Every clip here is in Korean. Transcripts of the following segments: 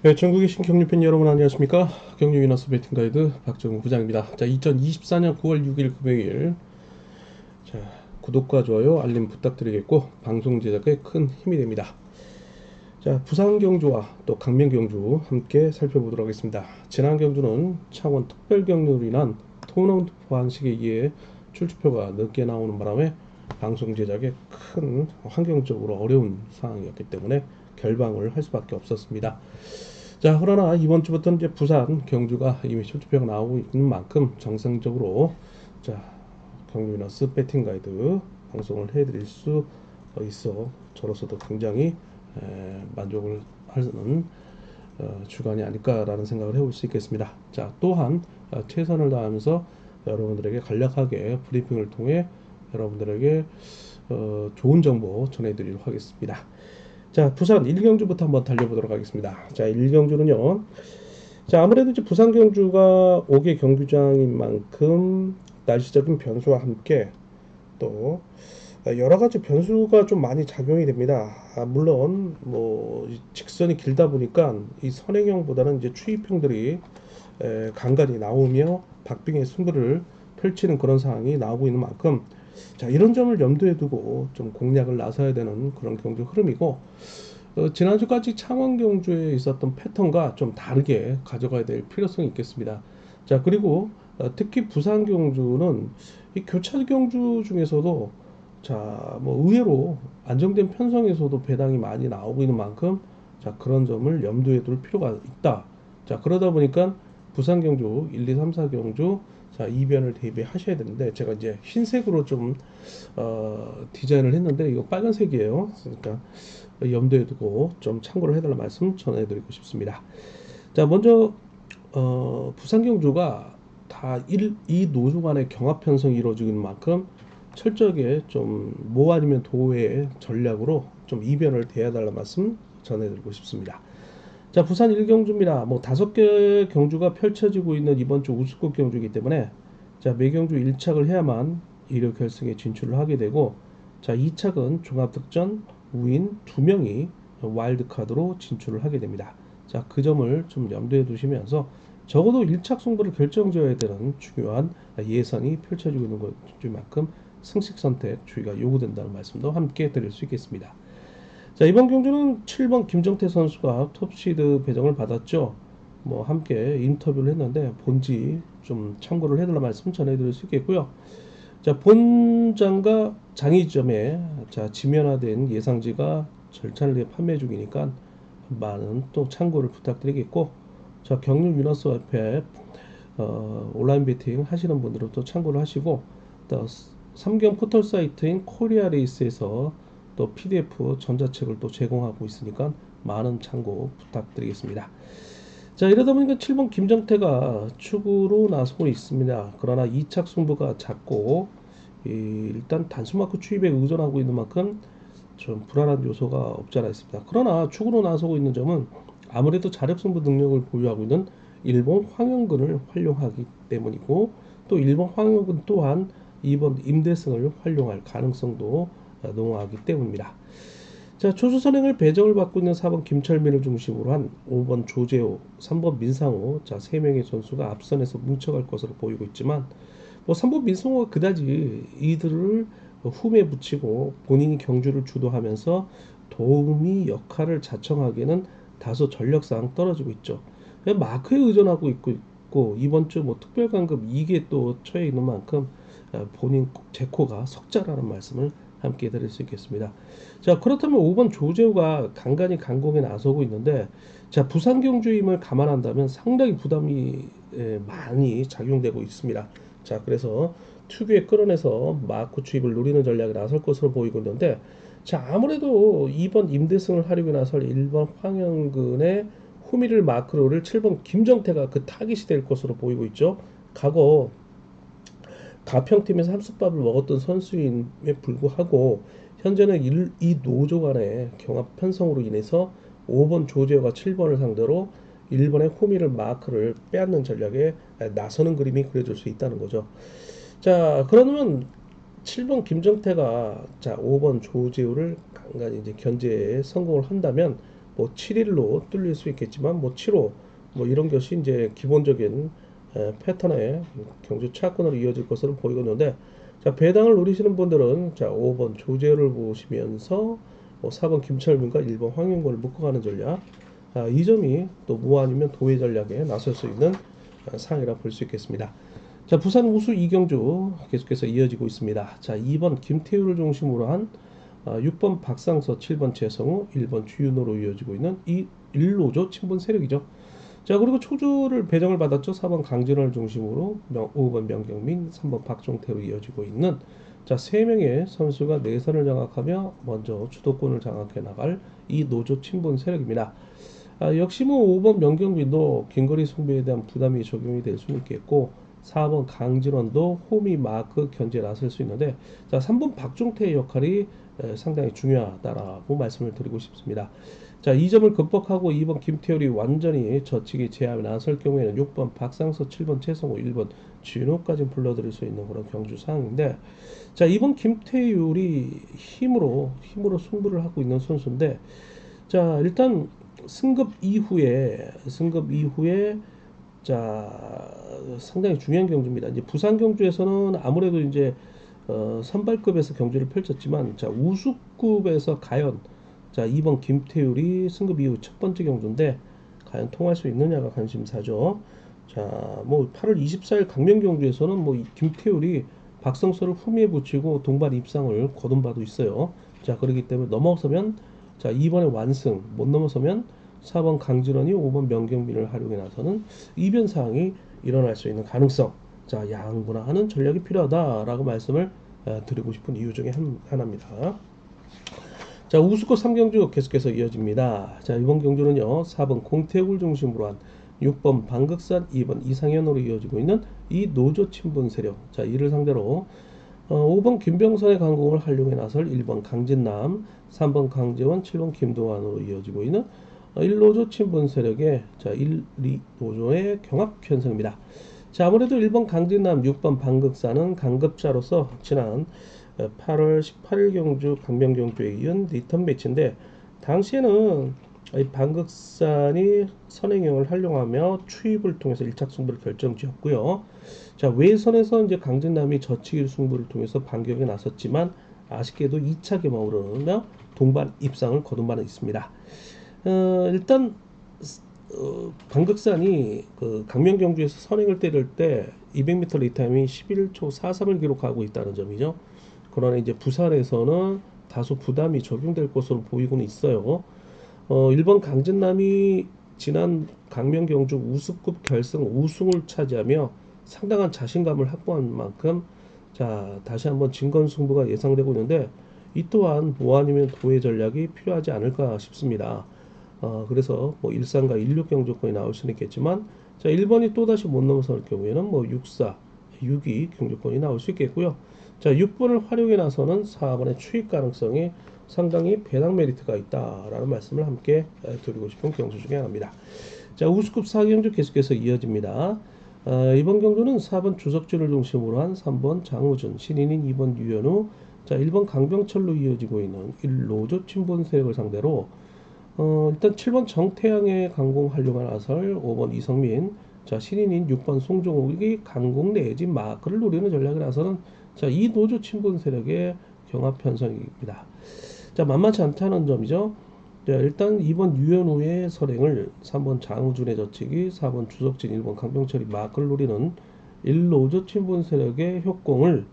네, 전국에 계신 격리팬 여러분 안녕하십니까? 격리 위너스 배팅 가이드 박정우 부장입니다. 자, 2024년 9월 6일 금요일. 자, 구독과 좋아요, 알림 부탁드리겠고 방송 제작에 큰 힘이 됩니다. 자, 부산 경주와 또 강명 경주 함께 살펴보도록 하겠습니다. 지난 경주는 창원 특별 경로로 인한 토너먼트 방식에 의해 출주표가 늦게 나오는 바람에 방송 제작에 큰 환경적으로 어려운 상황이었기 때문에 결방을 할 수밖에 없었습니다. 자, 그러나 이번 주부터 이제 부산, 경주가 이미 출주표가 나오고 있는 만큼 정상적으로 자, 경주 위너스 배팅 가이드 방송을 해드릴 수 있어 저로서도 굉장히 만족을 하는 주간이 아닐까라는 생각을 해볼 수 있겠습니다. 자, 또한 최선을 다하면서 여러분들에게 간략하게 브리핑을 통해 여러분들에게 좋은 정보 전해드리도록 하겠습니다. 자, 부산 1경주부터 한번 달려보도록 하겠습니다. 자, 1경주는요. 자, 아무래도 이제 부산 경주가 5개 경주장인 만큼 날씨적인 변수와 함께 또 여러 가지 변수가 좀 많이 작용이 됩니다. 물론 뭐 직선이 길다 보니까 이 선행형보다는 이제 추이평들이 간간히 나오며 박빙의 승부를 펼치는 그런 상황이 나오고 있는 만큼 자, 이런 점을 염두에 두고 좀 공략을 나서야 되는 그런 경주 흐름이고 지난주까지 창원 경주에 있었던 패턴과 좀 다르게 가져가야 될 필요성이 있겠습니다. 자, 그리고 특히 부산 경주는 이 교차 경주 중에서도 자, 뭐 의외로 안정된 편성에서도 배당이 많이 나오고 있는 만큼 자, 그런 점을 염두에 둘 필요가 있다. 자, 그러다 보니까 부산 경주 1, 2, 3, 4 경주 자, 이변을 대비하셔야 되는데 제가 이제 흰색으로 좀 디자인을 했는데 이거 빨간색이에요. 그러니까 염두에 두고 좀 참고를 해달라 말씀 전해드리고 싶습니다. 자, 먼저 부산 경주가 이 노조 간의 경합 편성이 이루어지고 있는 만큼 철저하게 좀 모 아니면 도의 전략으로 좀 이변을 대해달라 말씀 전해드리고 싶습니다. 자, 부산 1경주입니다. 뭐 5개 경주가 펼쳐지고 있는 이번 주 우수국 경주이기 때문에 자, 매경주 1착을 해야만 1회 결승에 진출을 하게 되고 자, 2착은 종합특전 우인 2명이 와일드카드로 진출을 하게 됩니다. 자, 그 점을 좀 염두에 두시면서 적어도 1착 승부를 결정지어야 되는 중요한 예선이 펼쳐지고 있는 것만큼 승식 선택 주의가 요구된다는 말씀도 함께 드릴 수 있겠습니다. 자, 이번 경주는 7번 김정태 선수가 톱시드 배정을 받았죠. 뭐 함께 인터뷰를 했는데 본지 좀 참고를 해달라 말씀 전해드릴 수 있겠고요. 자, 본장과 장의점에 자, 지면화된 예상지가 절찬리에 판매 중이니까 많은 또 참고를 부탁드리겠고, 자, 경륜 위너스 협회 온라인 베팅 하시는 분들은 또 참고를 하시고, 또 3경 포털 사이트인 코리아 레이스에서 또 PDF 전자책을 또 제공하고 있으니까 많은 참고 부탁드리겠습니다. 자, 이러다 보니까 7번 김정태가 축으로 나서고 있습니다. 그러나 2착 승부가 작고 일단 단수 마크 추입에 의존하고 있는 만큼 좀 불안한 요소가 없지 않아 있습니다. 그러나 축으로 나서고 있는 점은 아무래도 자력승부 능력을 보유하고 있는 일본 황영근을 활용하기 때문이고 또 일본 황영근 또한 이번 임대승을 활용할 가능성도 농후하기 때문입니다. 자, 초수 선행을 배정을 받고 있는 4번 김철민을 중심으로 한 5번 조재호, 3번 민상호, 자, 3명의 선수가 앞선에서 뭉쳐갈 것으로 보이고 있지만 뭐 3번 민상호가 그다지 이들을 흠에 붙이고 본인이 경주를 주도하면서 도움이 역할을 자청하기에는 다소 전력상 떨어지고 있죠. 마크에 의존하고 있고 이번 주 뭐 특별관급 2개 또 처해 있는 만큼 본인 제코가 석자라는 말씀을 함께 드릴 수 있겠습니다. 자, 그렇다면 5번 조재우가 간간히 강공에 나서고 있는데 자, 부산 경주임을 감안한다면 상당히 부담이 많이 작용되고 있습니다. 자, 그래서 특유에 끌어내서 마크 추입을 노리는 전략에 나설 것으로 보이고 있는데 자, 아무래도 2번 임대승을 하려고 나설 1번 황영근의 후미를 마크로를 7번 김정태가 그 타깃이 될 것으로 보이고 있죠. 과거 가평팀에서 함숙밥을 먹었던 선수임에 불구하고 현재는 이 노조 간의 경합 편성으로 인해서 5번 조재호가 7번을 상대로 1번의 호미를 마크를 빼앗는 전략에 나서는 그림이 그려질 수 있다는 거죠. 자, 그러면 7번 김정태가 자 5번 조재호를 간간히 이제 견제에 성공을 한다면 뭐 7일로 뚫릴 수 있겠지만 뭐 7호 뭐 이런 것이 이제 기본적인 패턴의 경주 차권으로 이어질 것으로 보이고 있는데 자 배당을 노리시는 분들은 자 5번 조재호를 보시면서 뭐 4번 김철민과 1번 황윤권을 묶어가는 전략 이 점이 또 무아니면 도회 전략에 나설 수 있는 상이라 볼 수 있겠습니다. 자 부산 우수 이경주 계속해서 이어지고 있습니다. 자 2번 김태우를 중심으로 한 6번 박상서, 7번 최성우, 1번 주윤호로 이어지고 있는 이 1로조 친분 세력이죠. 자 그리고 초조를 배정을 받았죠. 4번 강진원을 중심으로 5번 명경민, 3번 박종태로 이어지고 있는 자 3명의 선수가 내선을 장악하며 먼저 주도권을 장악해 나갈 이 노조 친분 세력입니다. 역시 뭐 5번 명경민도 긴거리 승부에 대한 부담이 적용이 될 수는 있겠고 4번 강진원도 홈이 마크 견제에 나설 수 있는데 자 3번 박종태의 역할이 상당히 중요하다라고 말씀을 드리고 싶습니다. 자, 이 점을 극복하고 2번 김태율이 완전히 저치기 제압에 나설 경우에는 6번 박상서, 7번 최성호, 1번 진호까지 불러들일 수 있는 그런 경주 상황인데 자, 2번 김태율이 힘으로 승부를 하고 있는 선수인데 자, 일단 승급 이후에 자, 상당히 중요한 경주입니다. 이제 부산 경주에서는 아무래도 이제 선발급에서 경주를 펼쳤지만 자, 우수급에서 과연 자 2번 김태율이 승급 이후 첫 번째 경주인데 과연 통할 수 있느냐가 관심사죠. 자 뭐 8월 24일 강명 경주에서는 뭐 김태율이 박성서를 후미에 붙이고 동반 입상을 거둔 바도 있어요. 자 그렇기 때문에 넘어서면 자 이번에 완승 못 넘어서면 4번 강진원이 5번 명경민을 활용해 나서는 이변 사항이 일어날 수 있는 가능성 자 양분화하는 전략이 필요하다라고 말씀을 드리고 싶은 이유 중에 하나입니다. 자 우수급 3경주 계속해서 이어집니다. 자 이번 경주는요 4번 공태국을 중심으로 한 6번 방극산 2번 이상현으로 이어지고 있는 이 노조 친분 세력 자 이를 상대로 5번 김병선의 강공을 활용해 나설 1번 강진남 3번 강재원 7번 김도환으로 이어지고 있는 1노조 친분 세력의 자 1, 2노조의 경합 현상입니다. 자 아무래도 1번 강진남 6번 방극산은 강급자로서 지난 8월 18일 경주 강명 경주에 이은 리턴 매치인데 당시에는 이 방극산이 선행형을 활용하며 추입을 통해서 1차 승부를 결정지었고요. 자 외선에서 이제 강진남이 저치기 승부를 통해서 반격에 나섰지만 아쉽게도 2차 개막으로 동반 입상을 거둔 바는 있습니다. 일단 방극산이 그 강명 경주에서 선행을 때릴 때 200m 리타임이 11초 43을 기록하고 있다는 점이죠. 그러나 이제 부산에서는 다소 부담이 적용될 것으로 보이고는 있어요. 1번 강진남이 지난 강명 경주 우수급 결승 우승을 차지하며 상당한 자신감을 확보한 만큼 자 다시 한번 진검승부가 예상되고 있는데 이 또한 뭐 아니면 도의 전략이 필요하지 않을까 싶습니다. 그래서 뭐 13과 16 경주권이 나올 수는 있겠지만 자 1번이 또다시 못 넘어설 경우에는 뭐 64, 62 경주권이 나올 수 있겠고요. 자 6번을 활용해 나서는 4번의 추입 가능성이 상당히 배당 메리트가 있다라는 말씀을 함께 드리고 싶은 경주 중에 하나입니다. 자 우수급 4경주 계속해서 이어집니다. 이번 경주는 4번 주석준을 중심으로 한 3번 장우준, 신인인 2번 유현우, 자 1번 강병철로 이어지고 있는 1노조 친분 세력을 상대로 일단 7번 정태양의 강공 활용한 아설, 5번 이성민, 자 신인인 6번 송종욱이 강공 내지 마크를 노리는 전략을 나서는 자 이 노조 친분 세력의 경합 편성입니다. 자 만만치 않다는 점이죠. 자 일단 2번 유현우의 선행을 3번 장우준의 저치기, 4번 주석진, 1번 강병철이 마크를 노리는 1노조 친분 세력의 협공을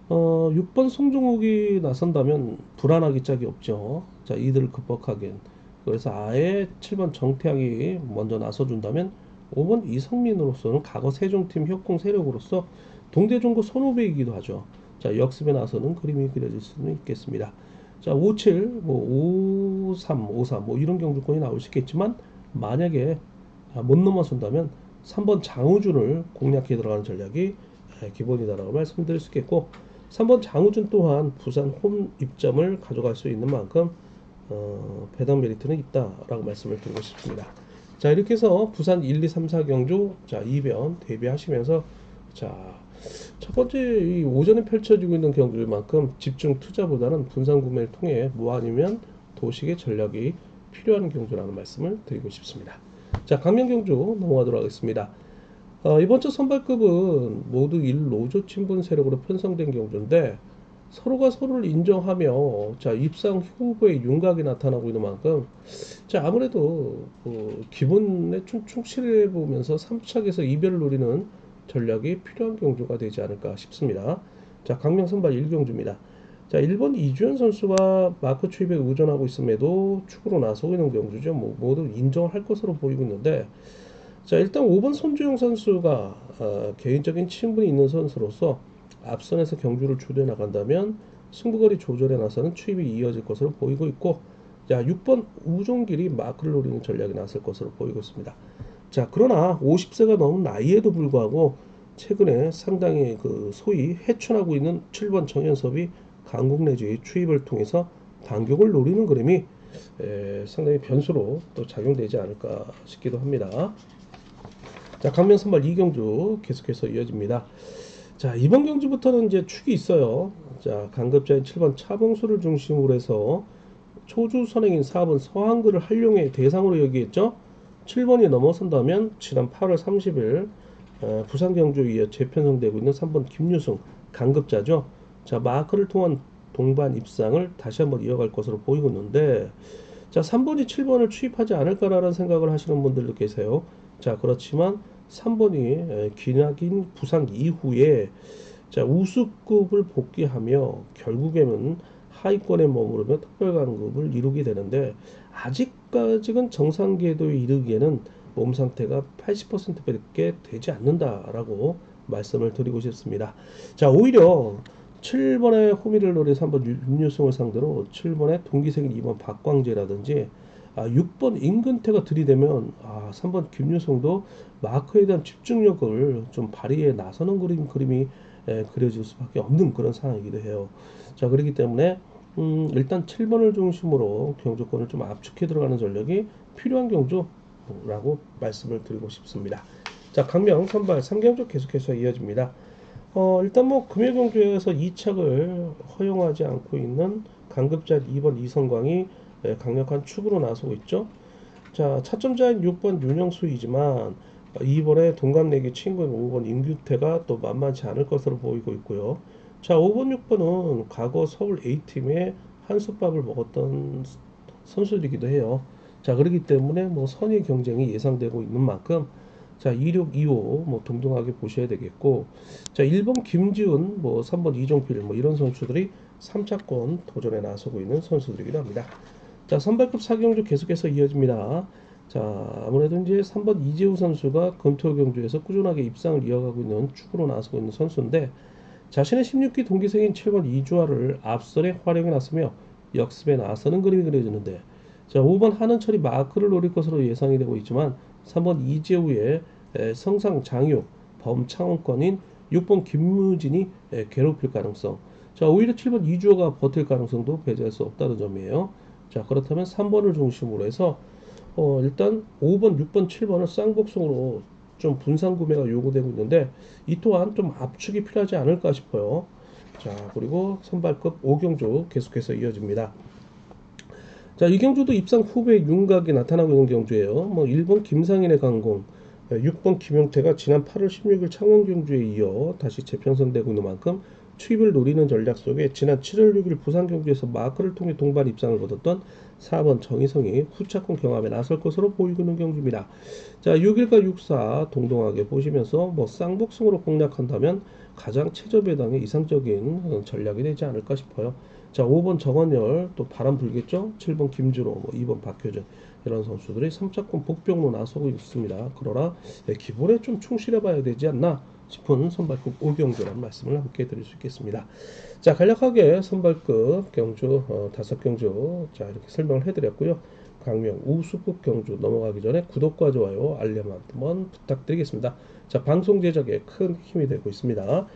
6번 송종욱이 나선다면 불안하기 짝이 없죠. 자 이들을 극복하기엔 그래서 아예 7번 정태양이 먼저 나서준다면 5번 이성민으로서는 과거 세종팀 협공 세력으로서 동대종고 선후배이기도 하죠. 자 역습에 나서는 그림이 그려질 수는 있겠습니다. 자 57, 뭐 53, 54 뭐 이런 경주권이 나올 수 있겠지만 만약에 못 넘어선다면 3번 장우준을 공략해 들어가는 전략이 기본이다라고 말씀드릴 수 있겠고 3번 장우준 또한 부산 홈 입점을 가져갈 수 있는 만큼 배당 메리트는 있다라고 말씀을 드리고 싶습니다. 자 이렇게 해서 부산 1, 2, 3, 4 경주 자 2변 대비하시면서 자 첫 번째 이 오전에 펼쳐지고 있는 경주만큼 집중 투자보다는 분산 구매를 통해 뭐 아니면 도식의 전략이 필요한 경주라는 말씀을 드리고 싶습니다. 자, 강명 경주 넘어가도록 하겠습니다. 이번 주 선발급은 모두 1노조 친분 세력으로 편성된 경주인데 서로가 서로를 인정하며 자 입상 후보의 윤곽이 나타나고 있는 만큼 자 아무래도 기본에 좀 충실해 보면서 3착에서 이별을 노리는 전략이 필요한 경주가 되지 않을까 싶습니다. 자 강명 선발 1경주입니다. 자 1번 이주연 선수가 마크 추입에 의존하고 있음에도 축으로 나서고 있는 경주죠. 모두 인정을 할 것으로 보이고 있는데 자 일단 5번 손주영 선수가 개인적인 친분이 있는 선수로서 앞선에서 경주를 주도해 나간다면 승부거리 조절에 나서는 추입이 이어질 것으로 보이고 있고 자 6번 우종길이 마크를 노리는 전략이 나설 것으로 보이고 있습니다. 자 그러나 50세가 넘은 나이에도 불구하고 최근에 상당히 소위 해춘하고 있는 7번 정현섭이 강국 내주의 추입을 통해서 반격을 노리는 그림이 상당히 변수로 또 작용되지 않을까 싶기도 합니다. 자 강명 선발 2경주 계속해서 이어집니다. 자 이번 경주부터는 이제 축이 있어요. 자 강급자인 7번 차봉수를 중심으로 해서 초주 선행인 4번 서한글을 활용해 대상으로 여기겠죠. 7번이 넘어선다면 지난 8월 30일 부산 경주에 이어 재편성되고 있는 3번 김유승 강급자죠. 자 마크를 통한 동반 입상을 다시 한번 이어갈 것으로 보이고 있는데 자 3번이 7번을 추입하지 않을까라는 생각을 하시는 분들도 계세요. 자 그렇지만 3번이 기나긴 부상 이후에 자 우수급을 복귀하며 결국에는 하위권에 머무르며 특별강급을 이루게 되는데 아직까지는 정상 궤도에 이르기에는 몸 상태가 80%밖에 되지 않는다라고 말씀을 드리고 싶습니다. 자 오히려 7번의 호미를 노린 3번 윤유승을 상대로 7번의 동기생인 2번 박광재라든지 6번 임근태가 들이대면 3번 김유성도 마크에 대한 집중력을 좀 발휘해 나서는 그림이 그려질 수밖에 없는 그런 상황이기도 해요. 자 그렇기 때문에 일단 7번을 중심으로 경주권을 좀 압축해 들어가는 전략이 필요한 경주라고 말씀을 드리고 싶습니다. 자 강명 선발 3경주 계속해서 이어집니다. 일단 금요 경주에서 2착을 허용하지 않고 있는 강급자 2번 이성광이 강력한 축으로 나서고 있죠. 자 차점자인 6번 윤영수이지만 2번의 동갑내기 친구인 5번 임규태가 또 만만치 않을 것으로 보이고 있고요. 자 5번 6번은 과거 서울 A팀의 한솥밥을 먹었던 선수들이기도 해요. 자 그렇기 때문에 선의 경쟁이 예상되고 있는 만큼 자 26, 25 동등하게 보셔야 되겠고 자 1번 김지훈 3번 이종필 이런 선수들이 3차권 도전에 나서고 있는 선수들이기도 합니다. 자 선발급 4경주 계속해서 이어집니다. 자 아무래도 이제 3번 이재우 선수가 금토 경주에서 꾸준하게 입상을 이어가고 있는 축으로 나서고 있는 선수인데 자신의 16기 동기생인 7번 이주아를 앞선에 활용해 놨으며 역습에 나서는 그림이 그려지는데 자 5번 한은철이 마크를 노릴 것으로 예상이 되고 있지만 3번 이재우의 성상 장유 범창원권인 6번 김무진이 괴롭힐 가능성 자 오히려 7번 이주호가 버틸 가능성도 배제할 수 없다는 점이에요. 자 그렇다면 3번을 중심으로 해서 일단 5번 6번 7번을 쌍복송으로 좀 분산 구매가 요구되고 있는데 이 또한 좀 압축이 필요하지 않을까 싶어요. 자 그리고 선발급 5경주 계속해서 이어집니다. 자, 이 경주도 입상 후보의 윤곽이 나타나고 있는 경주예요. 1번 김상인의 강공, 6번 김용태가 지난 8월 16일 창원 경주에 이어 다시 재편성되고 있는 만큼 추입을 노리는 전략 속에 지난 7월 6일 부산 경주에서 마크를 통해 동반 입상을 거뒀던 4번 정희성이 후차권 경합에 나설 것으로 보이고 있는 경주입니다. 자, 6일과 6사 동등하게 보시면서 쌍복승으로 공략한다면 가장 최저배당의 이상적인 전략이 되지 않을까 싶어요. 자 5번 정원열 또 바람 불겠죠. 7번 김주로 2번 박효준 이런 선수들이 3차권 복병으로 나서고 있습니다. 그러나 기본에 좀 충실해 봐야 되지 않나 싶은 선발급 5경주라는 말씀을 함께 드릴 수 있겠습니다. 자 간략하게 선발급 경주 5경주 자 이렇게 설명을 해드렸고요. 강명 우수급 경주 넘어가기 전에 구독과 좋아요 알림 한번 부탁드리겠습니다. 자 방송 제작에 큰 힘이 되고 있습니다.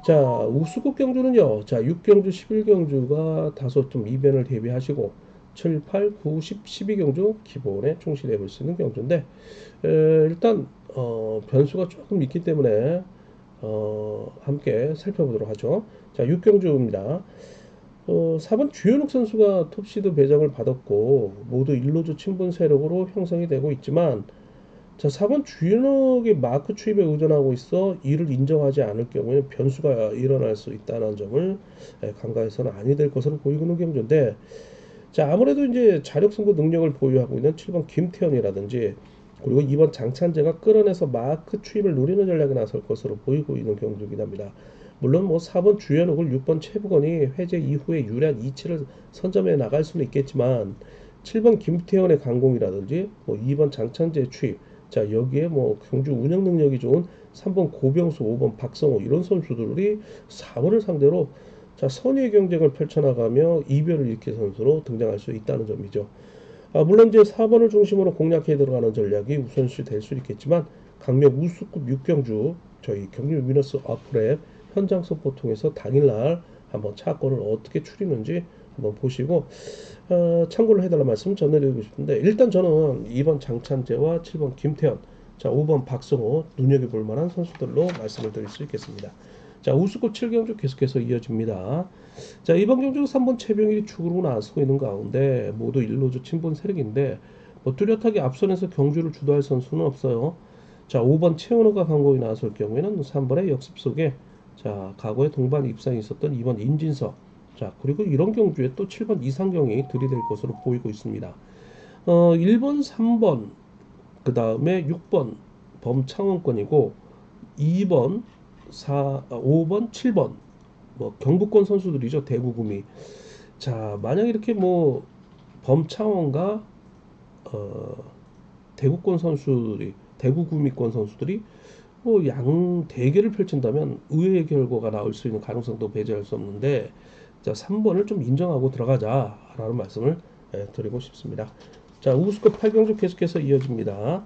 자 우수급 경주는요 자 6경주 11경주가 다소 좀 이변을 대비하시고 7, 8, 9, 10, 12경주 기본에 충실해 볼 수 있는 경주인데 일단 변수가 조금 있기 때문에 함께 살펴보도록 하죠. 자 6경주입니다. 4번 주현욱 선수가 톱시드 배정을 받았고 모두 1루주 친분 세력으로 형성이 되고 있지만 자, 4번 주현욱이 마크 추입에 의존하고 있어 이를 인정하지 않을 경우에는 변수가 일어날 수 있다는 점을 간과해서는 아니 될 것으로 보이고 있는 경주인데 자, 아무래도 이제 자력 승부 능력을 보유하고 있는 7번 김태현이라든지 그리고 2번 장찬재가 끌어내서 마크 추입을 노리는 전략에 나설 것으로 보이고 있는 경주이긴 합니다. 물론 뭐 4번 주현욱을 6번 최부건이 회제 이후에 유리한 이치를 선점해 나갈 수는 있겠지만 7번 김태현의 강공이라든지 뭐 2번 장찬재의 추입 자 여기에 뭐 경주 운영 능력이 좋은 3번 고병수 5번 박성호 이런 선수들이 4번을 상대로 자 선의의 경쟁을 펼쳐나가며 이변을 일으킬 선수로 등장할 수 있다는 점이죠. 물론 이제 4번을 중심으로 공략해 들어가는 전략이 우선시 될 수 있겠지만 강력 우수급 6경주 저희 경주 위너스 어플의 현장 속보 통해서 당일날 한번 차권을 어떻게 추리는지 한번 보시고 참고를 해달라 말씀 전해드리고 싶은데 일단 저는 2번 장찬재와 7번 김태현 자 5번 박성호 눈여겨볼 만한 선수들로 말씀을 드릴 수 있겠습니다. 자 우수급 7경주 계속해서 이어집니다. 자 이번 경주 3번 최병일이 축으로 나서고 있는 가운데 모두 1루주 친분 세력인데 뭐 뚜렷하게 앞선에서 경주를 주도할 선수는 없어요. 자 5번 최은호가 강공이 나설 경우에는 3번의 역습 속에 자 과거에 동반 입상이 있었던 2번 임진석 자 그리고 이런 경주에 또 7번 이상경이 들이댈 것으로 보이고 있습니다. 1번 3번 그 다음에 6번 범창원권이고 2번 5번 7번 뭐 경북권 선수들이죠 대구구미 자 만약 이렇게 뭐 범창원과 대구권 선수들이 대구구미권 선수들이 뭐 양 대결을 펼친다면 의외의 결과가 나올 수 있는 가능성도 배제할 수 없는데 자 3번을 좀 인정하고 들어가자라는 말씀을 드리고 싶습니다. 자 우수급 8경주 계속해서 이어집니다.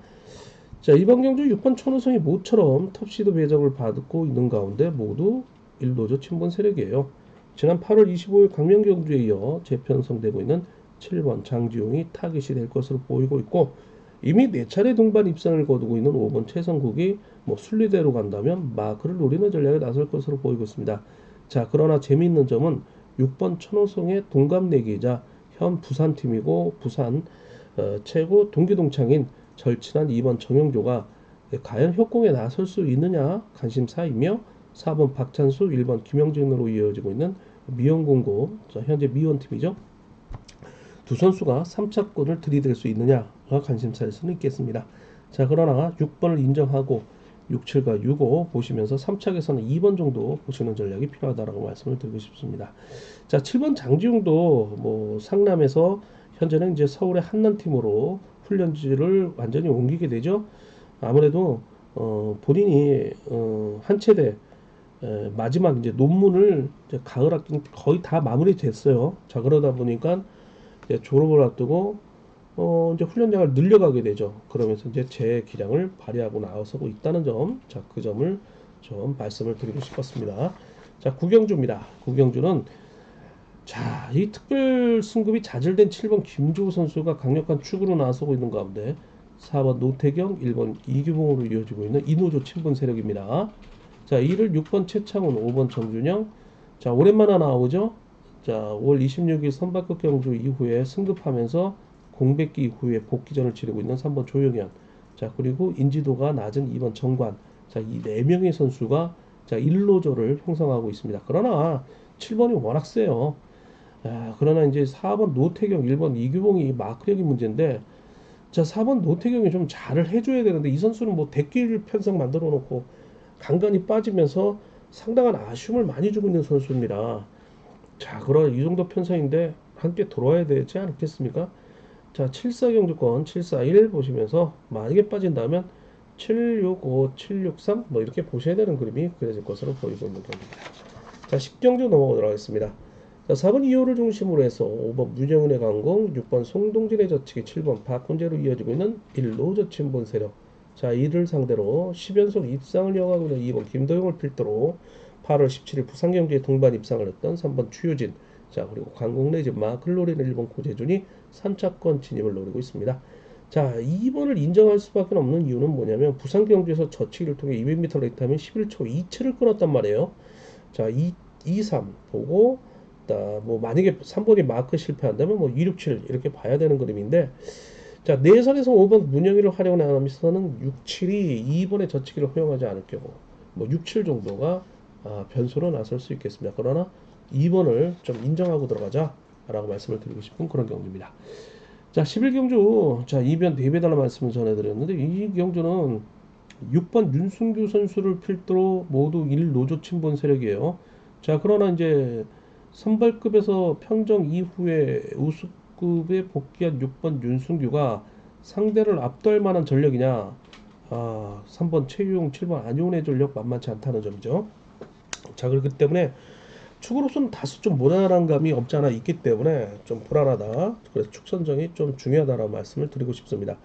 자 이번 경주 6번 천우성이 모처럼 톱시드 배정을 받고 있는 가운데 모두 1도조 친분 세력이에요. 지난 8월 25일 강명경주에 이어 재편성되고 있는 7번 장지용이 타깃이 될 것으로 보이고 있고 이미 4차례 동반 입상을 거두고 있는 5번 최성국이 뭐 순리대로 간다면 마크를 노리는 전략에 나설 것으로 보이고 있습니다. 자 그러나 재미있는 점은 6번 천호성의 동갑내기이자 현 부산팀이고 부산 최고 동기동창인 절친한 2번 정영조가 과연 협공에 나설 수 있느냐 관심사이며 4번 박찬수 1번 김영진으로 이어지고 있는 미원공고 현재 미원팀이죠. 두 선수가 3차권을 들이댈 수 있느냐가 관심사일 수는 있겠습니다. 자 그러나 6번을 인정하고 6, 7과 6, 5 보시면서 3차에서는 2번 정도 보시는 전략이 필요하다고 말씀을 드리고 싶습니다. 자 7번 장지웅도 뭐 상남에서 현재는 이제 서울의 한남팀으로 훈련지를 완전히 옮기게 되죠. 아무래도 본인이 한 체대 마지막 이제 논문을 이제 가을 학기 거의 다 마무리됐어요. 자 그러다 보니까 이제 졸업을 앞두고 이제 훈련량을 늘려가게 되죠. 그러면서 이제 제 기량을 발휘하고 나서고 있다는 점, 자 그 점을 좀 말씀을 드리고 싶었습니다. 자 구경주입니다. 구경주는 자 이 특별 승급이 자질된 7번 김주호 선수가 강력한 축으로 나서고 있는 가운데 4번 노태경, 1번 이규봉으로 이어지고 있는 이노조 친분 세력입니다. 자, 이를 6번 최창훈, 5번 정준영. 자, 오랜만에 나오죠. 자, 5월 26일 선발급 경주 이후에 승급하면서 공백기 이후에 복귀전을 치르고 있는 3번 조영현. 자, 그리고 인지도가 낮은 2번 정관. 자, 이 4명의 선수가 자, 1로조를 형성하고 있습니다. 그러나 7번이 워낙 세요. 그러나 이제 4번 노태경, 1번 이규봉이 마크력이 문제인데 자 4번 노태경이 좀 잘을 해줘야 되는데 이 선수는 뭐 대길 편성 만들어 놓고 간간히 빠지면서 상당한 아쉬움을 많이 주고 있는 선수입니다. 자 그럼 이 정도 편성인데 함께 들어와야 되지 않겠습니까? 자 74 경주권 741 보시면서 만약에 빠진다면 765, 763 뭐 이렇게 보셔야 되는 그림이 그려질 것으로 보이고 있는 경기입니다. 자 10경주 넘어가도록 하겠습니다. 자 4번 2호를 중심으로 해서 5번 문영은의 강공, 6번 송동진의 저치기, 7번 박훈재로 이어지고 있는 1로 저친분 세력. 자 이를 상대로 10연속 입상을 이어가고 있는 2번 김도영을 필두로 8월 17일 부산경주에 동반 입상을 했던 3번 추효진. 자 그리고 강공 내지 마크를 노리는 1번 고재준이 3차권 진입을 노리고 있습니다. 자 2번을 인정할 수밖에 없는 이유는 뭐냐면 부산 경주에서 저치기를 통해 200m 레이트하면 11초 2치를 끊었단 말이에요. 자 2, 3 보고 그 나왔다. 뭐 만약에 3번이 마크 실패한다면 뭐 2, 6, 7 이렇게 봐야 되는 그림인데, 자, 내선에서 5번 문영희를 활용하면서는 6, 7이 2번의 젖히기를 허용하지 않을 경우 뭐 6, 7 정도가 변수로 나설 수 있겠습니다. 그러나 2번을 좀 인정하고 들어가자 라고 말씀을 드리고 싶은 그런 경주입니다. 자, 11경주, 자, 이변 대비해달라 말씀을 전해드렸는데, 이 경주는 6번 윤순규 선수를 필두로 모두 1노조 친분 세력이에요. 자, 그러나 이제 선발급에서 평정 이후에 우수급에 복귀한 6번 윤순규가 상대를 압도할 만한 전력이냐? 3번 최유용, 7번 안효은의 전력 만만치 않다는 점이죠. 자, 그렇기 때문에 축으로서는 다소 좀 모자란 감이 없지 않아 있기 때문에 좀 불안하다. 그래서 축 선정이 좀 중요하다라고 말씀을 드리고 싶습니다.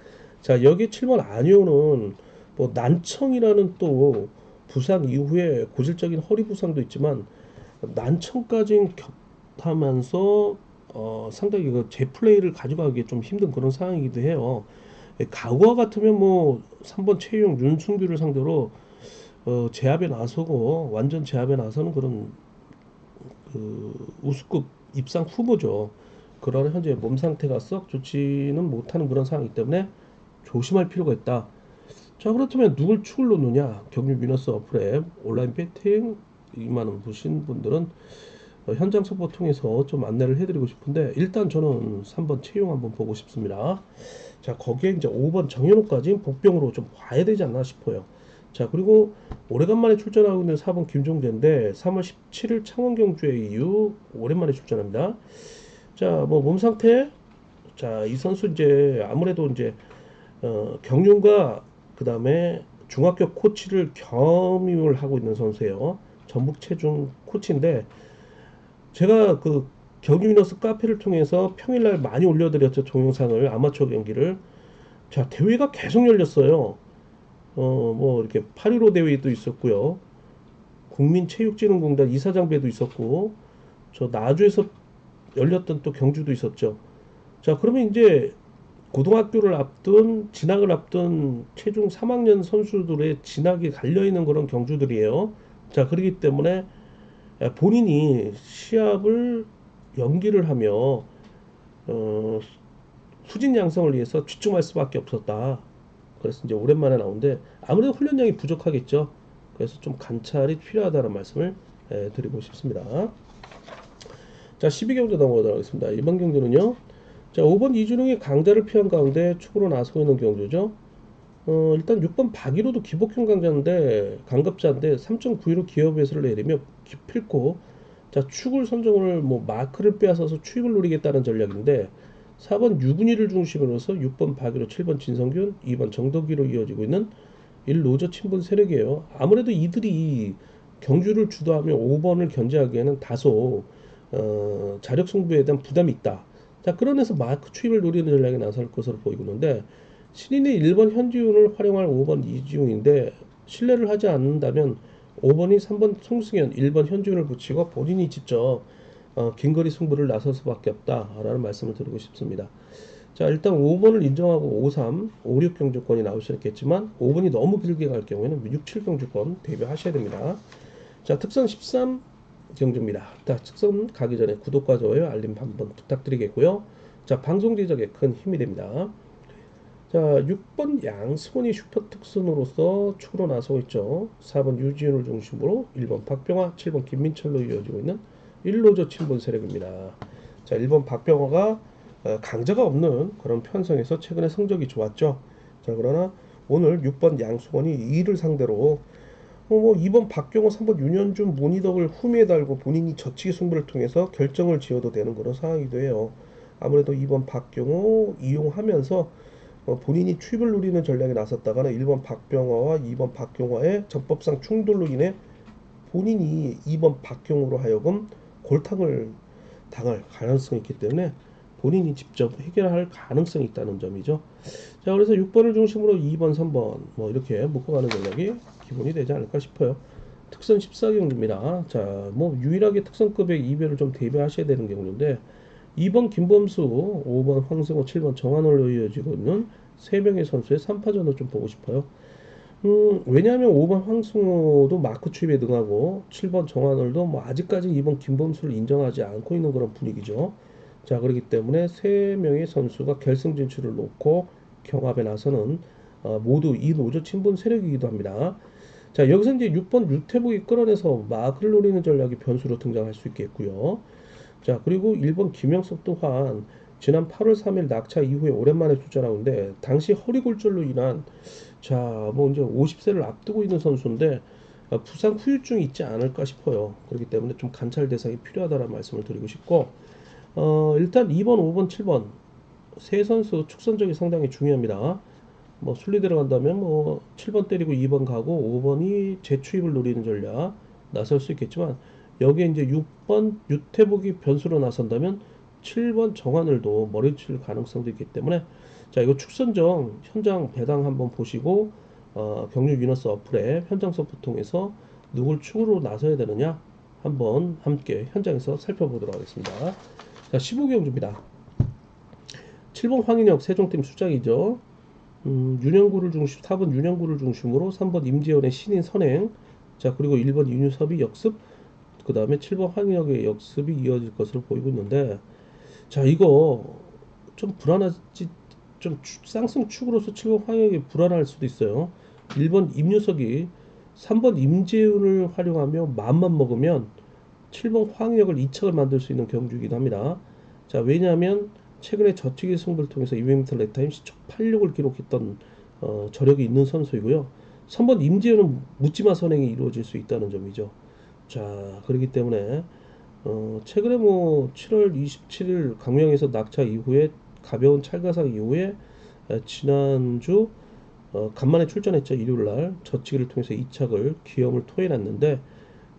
자, 여기 7번 안효는 뭐 난청이라는 또 부상 이후에 고질적인 허리 부상도 있지만 난청까지 겹하면서 상당히 그 제플레이를 가져가기 좀 힘든 그런 상황이기도 해요. 과거와 같으면 뭐 3번 최용 윤순규를 상대로 제압에 나서고 완전 제압에 나서는 그런 그 우수급 입상 후보죠. 그러나 현재 몸 상태가 썩 좋지는 못하는 그런 상황이기 때문에 조심할 필요가 있다. 자, 그렇다면 누굴 축을 놓느냐? 경유 미너스 어플에 온라인 배팅 2만원 보신 분들은 현장 속보 통해서 좀 안내를 해드리고 싶은데, 일단 저는 3번 채용 한번 보고 싶습니다. 자, 거기에 이제 5번 정현호까지 복병으로 좀 봐야 되지 않나 싶어요. 자, 그리고 오래간만에 출전하고 있는 4번 김종재인데 3월 17일 창원 경주에 이후 오랜만에 출전합니다. 자, 뭐 몸 상태, 자, 이 선수 이제 아무래도 이제 경륜과 그 다음에 중학교 코치를 겸임을 하고 있는 선수예요. 전북 체중 코치인데, 제가 그 경기위너스 카페를 통해서 평일날 많이 올려드렸죠. 동영상을, 아마추어 경기를. 자, 대회가 계속 열렸어요. 뭐 이렇게 8.15 대회도 있었고요. 국민체육진흥공단 이사장배도 있었고, 저 나주에서 열렸던 또 경주도 있었죠. 자, 그러면 이제 고등학교를 앞둔, 진학을 앞둔 최종 3학년 선수들의 진학이 갈려있는 그런 경주들이에요. 자, 그렇기 때문에 본인이 시합을 연기를 하며 수진 양성을 위해서 집중할 수밖에 없었다. 그래서 이제 오랜만에 나오는데 아무래도 훈련량이 부족하겠죠. 그래서 좀 관찰이 필요하다는 말씀을 드리고 싶습니다. 자, 12경주 넘어가도록 하겠습니다. 이번 경주는요. 자, 5번 이준웅이 강자를 피한 가운데 축으로 나서고 있는 경주죠. 일단 6번 박일호도 기복형 강급자인데 3.92로 기어 배수를 내리며 기필코, 자, 축을 선정을 뭐 마크를 빼앗아서 추입을 노리겠다는 전략인데, 4번 유근희를 중심으로서 6번 박일호, 7번 진성균, 2번 정덕기로 이어지고 있는 1노조 친분 세력이에요. 아무래도 이들이 경주를 주도하며 5번을 견제하기에는 다소 자력 승부에 대한 부담이 있다. 자, 그러면서 마크 추입을 노리는 전략에 나설 것으로 보이고 있는데, 신인의 1번 현지훈을 활용할 5번 이지웅인데, 신뢰를 하지 않는다면 5번이 3번 송승현, 1번 현지훈을 붙이고 본인이 직접 긴거리 승부를 나설 수밖에 없다라는 말씀을 드리고 싶습니다. 자, 일단 5번을 인정하고 5, 3, 5, 6 경주권이 나올 수 있겠지만 5번이 너무 길게 갈 경우에는 6, 7 경주권 대비하셔야 됩니다. 자, 특선 13 경주입니다. 자, 특선 가기 전에 구독과 좋아요, 알림 한번 부탁드리겠고요. 자, 방송 제작에 큰 힘이 됩니다. 자, 6번 양승원이 슈퍼 특선으로서 축으로 나서고 있죠. 4번 유지훈을 중심으로 1번 박병화, 7번 김민철로 이어지고 있는 1노조 친분 세력입니다. 자, 1번 박병화가 강자가 없는 그런 편성에서 최근에 성적이 좋았죠. 자, 그러나 오늘 6번 양승원이 2를 상대로 2번 박경호, 3번 윤현준, 문희덕을 후미에 달고 본인이 젖히기 승부를 통해서 결정을 지어도 되는 그런 상황이기도 해요. 아무래도 2번 박경호 이용하면서 본인이 추입을 노리는 전략에 나섰다가는 1번 박병화와 2번 박경화의 전법상 충돌로 인해 본인이 2번 박경호로 하여금 골탕을 당할 가능성이 있기 때문에 본인이 직접 해결할 가능성이 있다는 점이죠. 자, 그래서 6번을 중심으로 2번, 3번 뭐 이렇게 묶어가는 전략이 기본이 되지 않을까 싶어요. 특선 14경주입니다. 자, 뭐 유일하게 특선급의 이별을 좀 대비하셔야 되는 경우인데, 2번 김범수, 5번 황승호, 7번 정한월로 이어지고 있는 3명의 선수의 3파전을 좀 보고 싶어요. 왜냐하면 5번 황승호도 마크 추입에 능하고 7번 정한울도 뭐 아직까지 이번 김범수를 인정하지 않고 있는 그런 분위기죠. 자, 그렇기 때문에 세 명의 선수가 결승 진출을 놓고 경합에 나서는 모두 이 노조 친분 세력이기도 합니다. 자, 여기서 이제 6번 유태복이 끌어내서 마크를 노리는 전략이 변수로 등장할 수 있겠고요. 자, 그리고 1번 김영석 또한 지난 8월 3일 낙차 이후에 오랜만에 출전하는데 당시 허리 골절로 인한 뭐 이제 50세를 앞두고 있는 선수인데 부상 후유증이 있지 않을까 싶어요. 그렇기 때문에 좀 관찰 대상이 필요하다는 말씀을 드리고 싶고 일단 2번, 5번, 7번 세 선수 축선적이 상당히 중요합니다. 뭐 순리 들어간다면 뭐 7번 때리고 2번 가고 5번이 재추입을 노리는 전략 나설 수 있겠지만 여기에 이제 6번 유태복이 변수로 나선다면 7번 정한을도 머리칠 가능성도 있기 때문에 자, 이거 축선정 현장 배당 한번 보시고 경유 위너스 어플에 현장 서프 통해서 누굴 축으로 나서야 되느냐 한번 함께 현장에서 살펴보도록 하겠습니다. 자, 15경주입니다. 7번 황인혁 세종팀 수장이죠. 윤영구를 중심 4번 윤영구를 중심으로 3번 임지연의 신인 선행, 자 그리고 1번 윤유섭이 역습, 그 다음에 7번 황인혁의 역습이 이어질 것으로 보이고 있는데 자 이거 좀 불안하지, 좀 쌍승 축으로서 7번 황인혁이 불안할 수도 있어요. 1번 임유석이 3번 임재훈을 활용하며 마음만 먹으면 7번 황인혁을 2척을 만들 수 있는 경주이기도 합니다. 자, 왜냐하면 최근에 저치기 승부를 통해서 200m 랩타임 시속 86을 기록했던 저력이 있는 선수이고요. 3번 임지현은 묻지마 선행이 이루어질 수 있다는 점이죠. 자, 그렇기 때문에 최근에 뭐 7월 27일 강명에서 낙차 이후에 가벼운 찰가상 이후에 지난주 간만에 출전했죠. 일요일날 저치기를 통해서 2착을 기염을 토해놨는데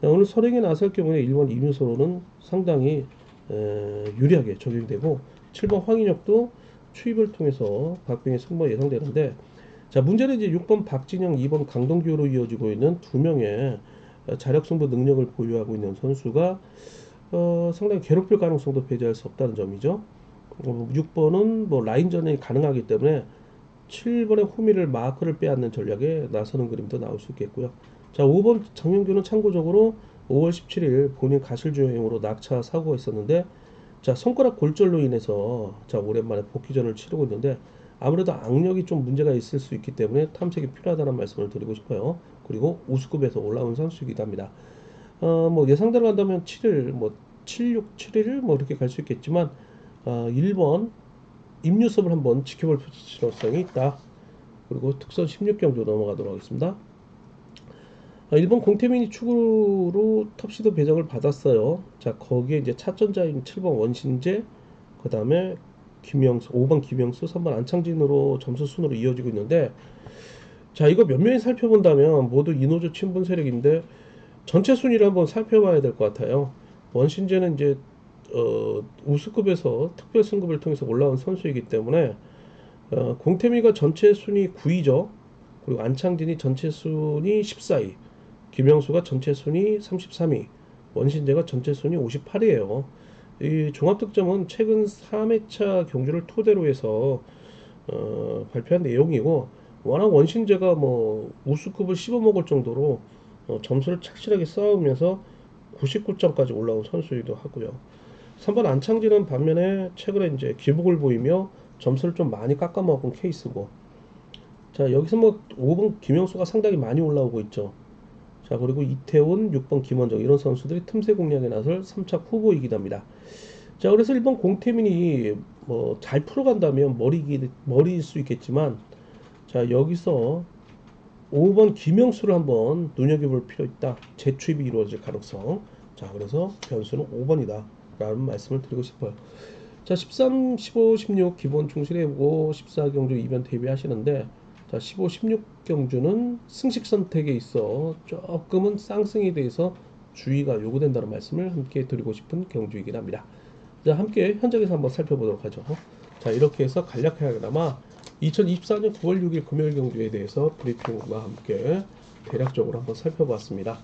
오늘 선행에 나설 경우에 1번 이윤서로는 상당히 유리하게 적용되고 7번 황인혁도 추입을 통해서 박빙의 승부가 예상되는데 자 문제는 이제 6번 박진영 2번 강동규로 이어지고 있는 두 명의 자력 승부 능력을 보유하고 있는 선수가 상당히 괴롭힐 가능성도 배제할 수 없다는 점이죠. 6번은 뭐 라인전이 가능하기 때문에 7번의 호미를 마크를 빼앗는 전략에 나서는 그림도 나올 수 있겠고요. 자, 5번 정영규는 참고적으로 5월 17일 본인 가실주행으로 낙차 사고가 있었는데 자, 손가락 골절로 인해서 자, 오랜만에 복귀전을 치르고 있는데 아무래도 악력이 좀 문제가 있을 수 있기 때문에 탐색이 필요하다는 말씀을 드리고 싶어요. 그리고 우수급에서 올라온 선수이기도 합니다. 뭐 예상대로 간다면 7일, 뭐 76, 7일 뭐 이렇게 갈 수 있겠지만 1번 임유섭을 한번 지켜볼 필요성이 있다. 그리고 특선 16경주 넘어가도록 하겠습니다. 1번 공태민이 축으로 텁시도 배정을 받았어요. 자, 거기에 이제 차전자인 7번 원신재, 그 다음에 김영수, 5번 김영수, 3번 안창진으로 점수 순으로 이어지고 있는데, 자, 이거 면면히 살펴본다면 모두 이노조 친분 세력인데, 전체 순위를 한번 살펴봐야 될 것 같아요. 원신재는 이제, 우수급에서 특별 승급을 통해서 올라온 선수이기 때문에, 공태미가 전체 순위 9위죠. 그리고 안창진이 전체 순위 14위. 김영수가 전체 순위 33위, 원신재가 전체 순위 58위예요. 이 종합득점은 최근 3회차 경주를 토대로 해서 발표한 내용이고 워낙 원신재가 뭐 우수급을 씹어먹을 정도로 점수를 착실하게 쌓으면서 99점까지 올라온 선수이기도 하고요. 3번 안창진은 반면에 최근에 이제 기복을 보이며 점수를 좀 많이 깎아먹은 케이스고 자 여기서 뭐 5번 김영수가 상당히 많이 올라오고 있죠. 자 그리고 이태훈, 6번 김원정 이런 선수들이 틈새 공략에 나설 3차 후보이기도 합니다. 자 그래서 1번 공태민이 뭐 잘 풀어간다면 머리일 수 있겠지만 자 여기서 5번 김영수를 한번 눈여겨볼 필요 있다. 재추입이 이루어질 가능성. 자 그래서 변수는 5번이다 라는 말씀을 드리고 싶어요. 자 13, 15, 16 기본 충실해보고 14경주 이변 대비하시는데 자 15, 16경주는 승식 선택에 있어 조금은 쌍승에 대해서 주의가 요구된다는 말씀을 함께 드리고 싶은 경주이긴 합니다. 자 함께 현장에서 한번 살펴보도록 하죠. 자 이렇게 해서 간략하게나마 2024년 9월 6일 금요일 경주에 대해서 브리핑과 함께 대략적으로 한번 살펴봤습니다.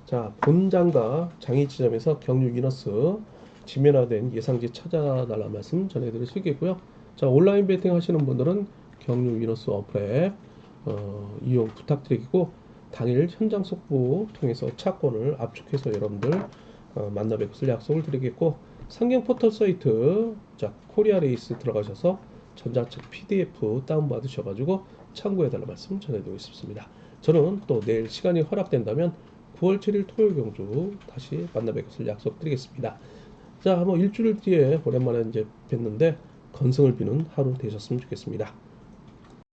자 본장과 장이 지점에서 경유 위너스 지면화된 예상지 찾아달라는 말씀 전해드릴 수 있겠고요. 자 온라인 베팅 하시는 분들은 경유 위너스 어플에 이용 부탁드리고 당일 현장 속보 통해서 차권을 압축해서 여러분들 만나 뵐 것을 약속을 드리겠고 상경 포털 사이트 자 코리아 레이스 들어가셔서 전자책 PDF 다운받으셔가지고 참고해달라 말씀 전해드리고 싶습니다. 저는 또 내일 시간이 허락된다면 9월 7일 토요일 경주 다시 만나 뵐 것을 약속드리겠습니다. 자, 뭐 일주일 뒤에 오랜만에 이제 뵀는데 건승을 비는 하루 되셨으면 좋겠습니다.